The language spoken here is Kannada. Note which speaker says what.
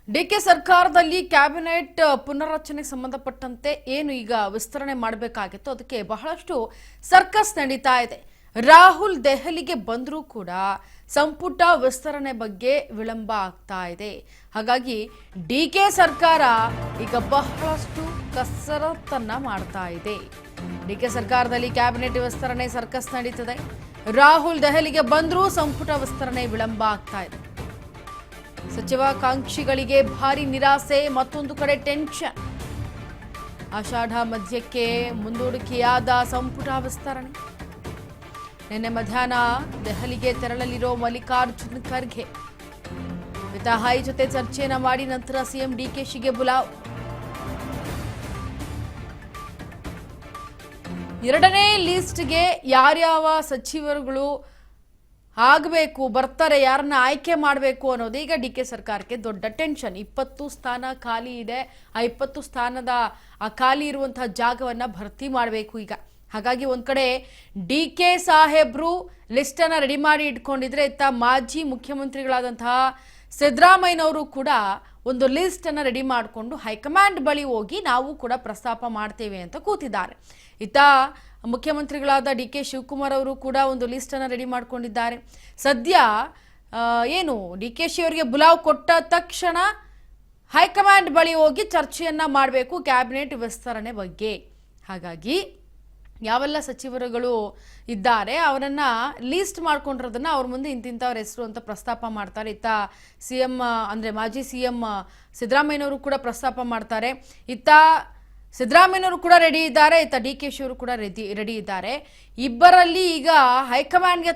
Speaker 1: ಡಿಕೆ ಸರ್ಕಾರದಲ್ಲಿ ಕ್ಯಾಬಿನೆಟ್ ಪುನರ್ರಚನೆಗೆ ಸಂಬಂಧಪಟ್ಟಂತೆ ಏನು ಈಗ ವಿಸ್ತರಣೆ ಮಾಡಬೇಕಾಗಿತ್ತು ಅದಕ್ಕೆ ಬಹಳಷ್ಟು ಸರ್ಕಸ್ ನಡೀತಾ ಇದೆ. ರಾಹುಲ್ ದೆಹಲಿಗೆ ಬಂದರೂ ಕೂಡ ಸಂಪುಟ ವಿಸ್ತರಣೆ ಬಗ್ಗೆ ವಿಳಂಬ ಆಗ್ತಾ ಇದೆ. ಹಾಗಾಗಿ ಡಿಕೆ ಸರ್ಕಾರ ಈಗ ಬಹಳಷ್ಟು ಕಸರತ್ತನ್ನ ಮಾಡ್ತಾ ಇದೆ. ಡಿಕೆ ಸರ್ಕಾರದಲ್ಲಿ ಕ್ಯಾಬಿನೆಟ್ ವಿಸ್ತರಣೆ ಸರ್ಕಸ್ ನಡೀತಿದೆ. ರಾಹುಲ್ ದೆಹಲಿಗೆ ಬಂದರೂ ಸಂಪುಟ ವಿಸ್ತರಣೆ ವಿಳಂಬ ಆಗ್ತಾ ಇದೆ. ಸಚಿವಾಕಾಂಕ್ಷಿಗಳಿಗೆ ಭಾರಿ ನಿರಾಸೆ, ಮತ್ತೊಂದು ಕಡೆ ಟೆನ್ಷನ್. ಆಷಾಢ ಮಧ್ಯಕ್ಕೆ ಮುಂದೂಡಿಕೆಯಾದ ಸಂಪುಟ ವಿಸ್ತರಣೆ. ನಿನ್ನೆ ಮಧ್ಯಾಹ್ನ ದೆಹಲಿಗೆ ತೆರಳಲಿರೋ ಮಲ್ಲಿಕಾರ್ಜುನ್ ಖರ್ಗೆ ಹೈ ಜೊತೆ ಚರ್ಚೆಯನ್ನ ಮಾಡಿ ನಂತರ ಸಿಎಂ ಡಿಕೆಶಿಗೆ ಬುಲಾವ್. ಎರಡನೇ ಲಿಸ್ಟ್ಗೆ ಯಾರ್ಯಾವ ಸಚಿವರುಗಳು ಆಗಬೇಕು, ಬರ್ತಾರೆ, ಯಾರನ್ನ ಆಯ್ಕೆ ಮಾಡಬೇಕು ಅನ್ನೋದು ಈಗ ಡಿಕೆ ಸರ್ಕಾರಕ್ಕೆ ದೊಡ್ಡ ಟೆನ್ಷನ್. 20 ಸ್ಥಾನ ಖಾಲಿ ಇದೆ. ಆ 20 ಸ್ಥಾನದ ಆ ಖಾಲಿ ಇರುವಂತಹ ಜಾಗವನ್ನ ಭರ್ತಿ ಮಾಡಬೇಕು ಈಗ. ಹಾಗಾಗಿ ಒಂದ್ ಕಡೆ ಡಿಕೆ ಸಾಹೇಬ್ರು ಲಿಸ್ಟ್ ಅನ್ನ ರೆಡಿ ಮಾಡಿ ಇಟ್ಕೊಂಡಿದ್ರೆ, ಇತ್ತ ಮಾಜಿ ಮುಖ್ಯಮಂತ್ರಿಗಳಾದಂತಹ ಸಿದ್ದರಾಮಯ್ಯನವರು ಕೂಡ ಒಂದು ಲಿಸ್ಟ್ ಅನ್ನ ರೆಡಿ ಮಾಡಿಕೊಂಡು ಹೈಕಮಾಂಡ್ ಬಳಿ ಹೋಗಿ ನಾವು ಕೂಡ ಪ್ರಸ್ತಾಪ ಮಾಡ್ತೇವೆ ಅಂತ ಕೂತಿದ್ದಾರೆ. ಇತ್ತ ಮುಖ್ಯಮಂತ್ರಿಗಳಾದ ಡಿಕೆ ಶಿವಕುಮಾರ್ ಅವರು ಕೂಡ ಒಂದು ಲಿಸ್ಟ್ ಅನ್ನ ರೆಡಿ ಮಾಡ್ಕೊಂಡಿದ್ದಾರೆ. ಸದ್ಯ ಏನು ಡಿಕೆಶಿ ಅವರಿಗೆ ಬುಲಾವ್ ಕೊಟ್ಟ ತಕ್ಷಣ ಹೈಕಮಾಂಡ್ ಬಳಿ ಹೋಗಿ ಚರ್ಚೆಯನ್ನ ಮಾಡಬೇಕು ಕ್ಯಾಬಿನೆಟ್ ವಿಸ್ತರಣೆ ಬಗ್ಗೆ. ಹಾಗಾಗಿ ಯಾವೆಲ್ಲ ಸಚಿವರುಗಳು ಇದ್ದಾರೆ ಅವರನ್ನ ಲೀಸ್ಟ್ ಮಾಡ್ಕೊಂಡಿರೋದನ್ನ ಅವ್ರ ಮುಂದೆ ಇಂತಿಂಥವ್ರ ಹೆಸರು ಅಂತ ಪ್ರಸ್ತಾಪ ಮಾಡ್ತಾರೆ. ಇತ್ತ ಸಿಎಂ ಅಂದ್ರೆ ಮಾಜಿ ಸಿಎಂ ಸಿದ್ದರಾಮಯ್ಯನವರು ಕೂಡ ಪ್ರಸ್ತಾಪ ಮಾಡ್ತಾರೆ. ಇತ್ತ ಸಿದ್ದರಾಮಯ್ಯನವರು ಕೂಡ ರೆಡಿ ಇದ್ದಾರೆ, ಇತ್ತ ಡಿಕೆಶಿ ಅವರು ಕೂಡ ರೆಡಿ ಇದ್ದಾರೆ. ಇಬ್ಬರಲ್ಲಿ ಈಗ ಹೈಕಮಾಂಡ್ಗೆ